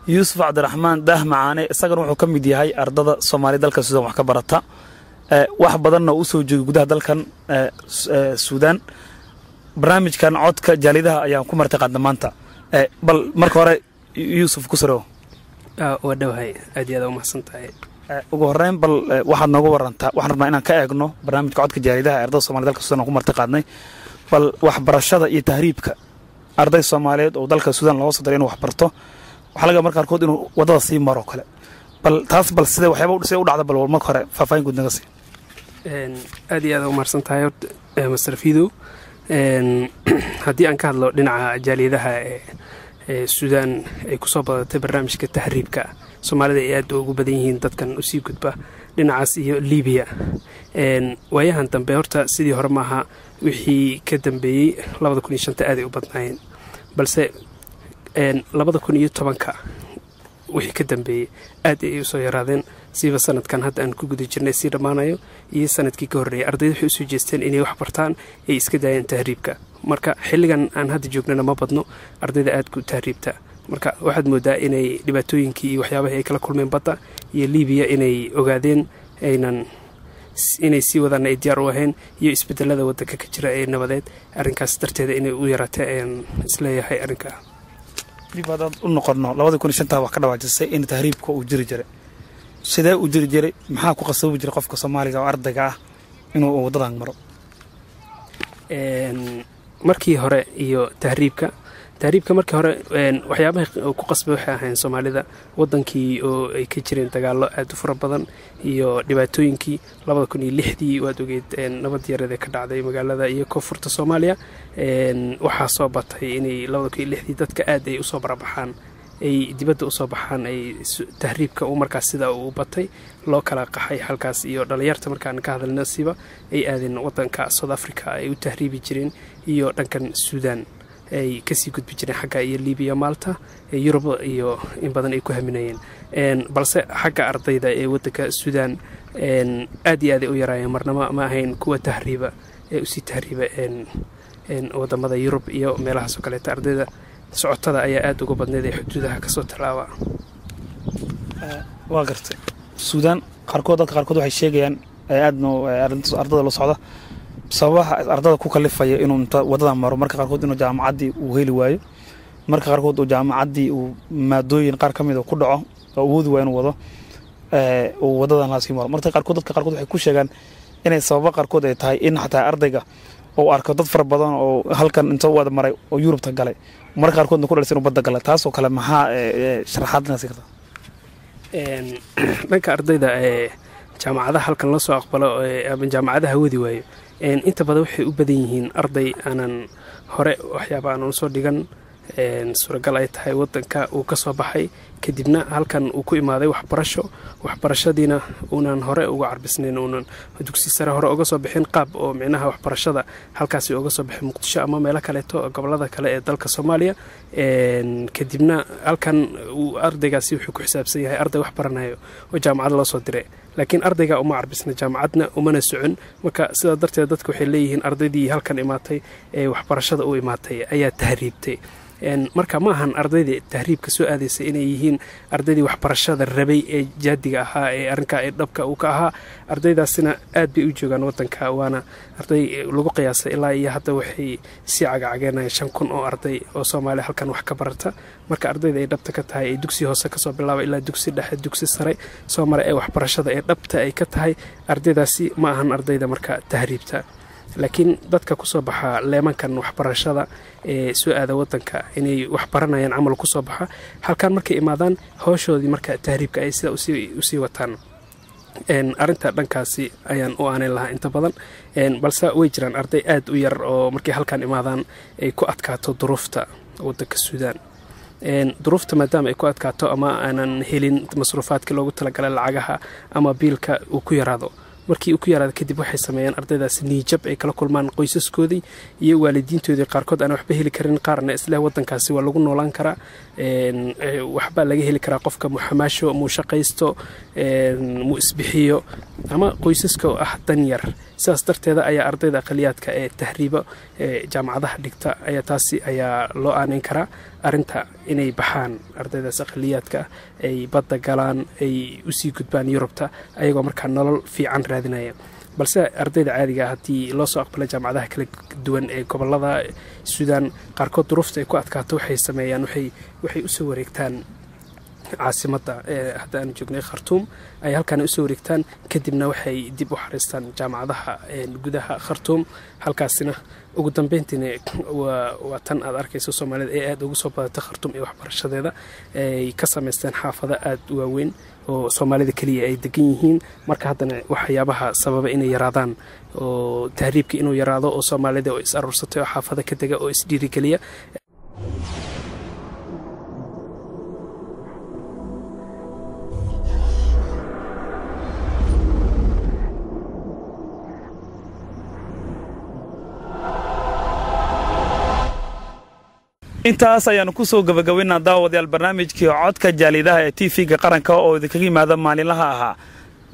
يوسف عبد الرحمن ده معانا isagana wuxuu ka mid yahay ardada Soomaali dalka Suudaan wax ka barata wax badan oo soo jeedo gudaha dalkan Suudaan barnaamijkan codka jaalidaha ayaan ku martaqaad maanta bal marka hore Yusuf ku saro wadawhay aad iyo aad u mahadsantahay ugu horeyn bal waxaad nooga warantaa waxaan rabnaa inaan ka eegno barnaamijka codka jaalidaha ardada Soomaali dalka Suudaan ku martaqaadnay bal wax barashada iyo tahriibka arday Soomaaliyeed oo dalka Suudaan loo soo diray inuu wax barto waxa laga markaa kood inuu wadada sii maro kale bal taas bal sida waxyaabo u dhacda bal marka hore faafaahin guud naga sii aad iyo aad u mahadsantahay Mr. Fido haddii aan ka hadlo dhinaca jaalidaha Suudaan ay ku soo badatay barnaamijka tahriibka Soomaalida ay aad ugu badan yihiin dadkan u sii gudba dhinacaas iyo Liibiya waayahan dambe horta sidii hore maaha wixii ka dambeeyay 2005 aad ay u badnaayeen balse 2010 wixii ka dambeeyay aad ay u soo yaraadeen siiba sanadkan hadda aan ku guda jirnay si dhamaanayo iyo sanadkii ka horeeyay ardaydu waxay u soo jeesteen inay wax bartaan ay iska daayeen tahriibka marka xilligan aan hadda joognana ma badno ardayda aad ku tahriibta marka waxaad moodaa inay dhibaatooyinkii iyo waxyaabaha ay kala kulmeen badda iyo Liibiya inay ogaadeen inay sii wadaan ay diyaar u ahayn iyo isbedelada waddanka ka jira ee nabadeed arrinkaas darteeda inay u yaraateen isleeyahay arrinka dibadad u noqono 2005 wax ka dhawaajisay in tahriibku uu jiri jiray sidee u jiri jiray maxaa ku qasab jiray qofka Soomaaliga oo ardayga ah inuu wadadan maro markii hore iyo tahriibka markii hore waxyaabaha ku qasbay waxay ahayn Soomaalida wadankii oo ay ka jireen dagaalo aad u fara badan iyo dhibaatooyinkii 2006 waad ogeed nabad yarada ka dhacday magaalada iyo koonfurta Soomaaliya waxa soo batay inay 2006 dadka aad ay u soo barabaxaan ay dibadda u soo baxaan ay tahriibka u markaas sida uu batay loo kala qaxay halkaas iyo dhalinyarta markaan ka hadalna siiba ay aadeen wadanka South Africa ay u tahriibi jireen iyo dhankan Suudaan ay kasii gudbi jireen xagga iyo Liibiya Malta Yurub iyo in badan ay ku haminayeen balse xagga ardayda ee wadanka Suudaan aad iyo aad u yaraayeen marnaba ma ahayn kuwa tahriiba ee u sii tahriiba wadamada Yurub iyo meelaha soo kale ardayda socotada ayaa aad uga badneed ee xuduudaha ka soo talaaba waa gartay Suudaan qaarkood waxay sheegayaan aadno ardada la socda sababaha ardada ku kalifaya inuu wadada maro marka qaarkood inuu jaamacadii uu heli waayo marka qaarkood uu jaamacadii uu maadooyin qaar kamid ah ku dhaco oo awood waa inuu wado oo wadadan la sii maro marka qaarkood waxay ku sheegaan inay sababa qaarkood ay tahay in xataa ardayga oo arko dad fara badan oo halkan inta wada maray oo Yurubta galay marka qaarkood ku dhalisay inuu badda galay taas oo kale maxaa sharaxaadna si kartaa dhanka ardayda jaamacadaha halkan la soo aqbalo ama jaamacadaha wadi waayo inta badan waxay u badan yihiin arday aanan hore waxyaabo aan soo dhigan suuragal ay tahay wadanka uu ka soo baxay kadibna halkan uu ku imaaday waxbarashadiina uunan hore uga carbisnayn uunan dugsi sare hore uga soo bixin qaab oo micnaha waxbarashada halkaas uga soo bixin Muqdisho ama meelo kale oo gobolada kale ee dalka Soomaaliya kadibna halkan uu ardaygaasi wuxuu ku xisaabsan yahay arday wax baranayo oo jaamacad loo soo diray laakiin ardayga uma carbisna jaamacadna uma socon marka sida darteed dadku waxay leeyihiin ardaydii halkan imaatay ee waxbarashada u imaatay ayaa tahriibtay marka ma ahan ardaydii tahriibka soo aadaysay inay yihiin ardaydii waxbarashada rabay ee jaadiga ahaa ee arrinka ee dhabka uu ka ahaa ardaydaasina aad bay u joogaan wadanka waana arday lagu qiyaasay ilaa iyo hadda waxay si cagacageenayaan 5,000 oo arday oo Soomaali halkan wax ka barata marka ardayda ay dhabta ka tahay ay dugsi hoose ka soo bilaabay ilaa dugsi dhexe dugsi sare soo maray ee waxbarashada ee dhabta ay ka tahay ardaydaasi ma ahan ardayda marka tahriibta laakiin dadka ku soo baxa leemankan waxbarashada ee soo aada wadanka inay wax baranayaan amal ku soo baxa halkan markay imaadaan hawshoodii marka tahriibka ay sida u sii wataan arinta dhankaasi ayaan u aanay lahaa inta badan balse way jiraan arday aad u yar oo markay halkan imaadaan ay ku adkaato duruufta wadanka Suudaan duruufta maadaama ay ku adkaato ama aanan helin masruufaadkii loogu talagalay lacagaha ama biilka uu ku yaraado markii uu ku yaraado kadib waxay sameeyaan ardaydaasi niijab ay kala kulmaan qoysaskoodii iyo waalidiintoodii qaarkood aan waxba heli karin qaarna isla wadankaasi waa lagu noolaan karaa waxba laga heli karaa qofka muxamaasho mu shaqaysto mu isbixiyo ama qoysaska oo ah danyar sidaas darteeda ayaa ardayda aqaliyaadka ee tahriibo jaamacadaha dhigta ayaa taasi ayaa loo aaneyn karaa arinta inay baxaan ardaydaas aqaliyaadka ay badda galaan ay usii gudbaan Yurubta ayagoo markaa nolol fiican raadinaya balse ardayda caadiga haddii loo soo aqbalay jaamacadaha kala duwan ee gobolada Suudaan qaarkood duruufta ay ku adkaato waxay sameeyaan waxay u soo wareegtaan caasimada hadda aan joognay Khartoum ay halkan u soo wareegtaan kadibna waxay dib u xariistaan jaamacadaha gudaha Khartoum halkaasina ugu dambeyntiina waa tan aad arkayso Soomaalida ee aad ugu soo badatay Khartoum ee waxbarashadeeda ay ka sameysteen xaafado aad u waaweyn oo Soomaalida kaliya ay degan yihiin marka haddana waxyaabaha sababa inay yaraadaan oo tahriibka inuu yaraado oo Soomaalida oo is aruursatay oo xaafado ka taga oo is dhiirigeliya intaas ayaanu ku soo gabagabaynaa daawadayaal barnaamijkii codka jaalidaha ee TV-ga qaranka oo idinkaga yimaada maalinlaha ahaa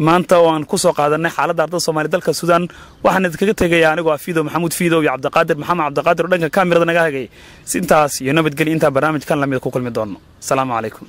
maanta oo aan ku soo qaadanay xaaladda ardayda Soomaaliyeed dalka Suudaan waxaan idinkaga tagayaa anigoo Fiido Maxamuud Fiido iyo Cabdiqaadir Maxamed Cabdiqaadir oo dhanka kaamirada naga hagay intaas iyo nabadgelyo inta barnaamijkan la mid ku kulmi doono. Assalaamu calaykum.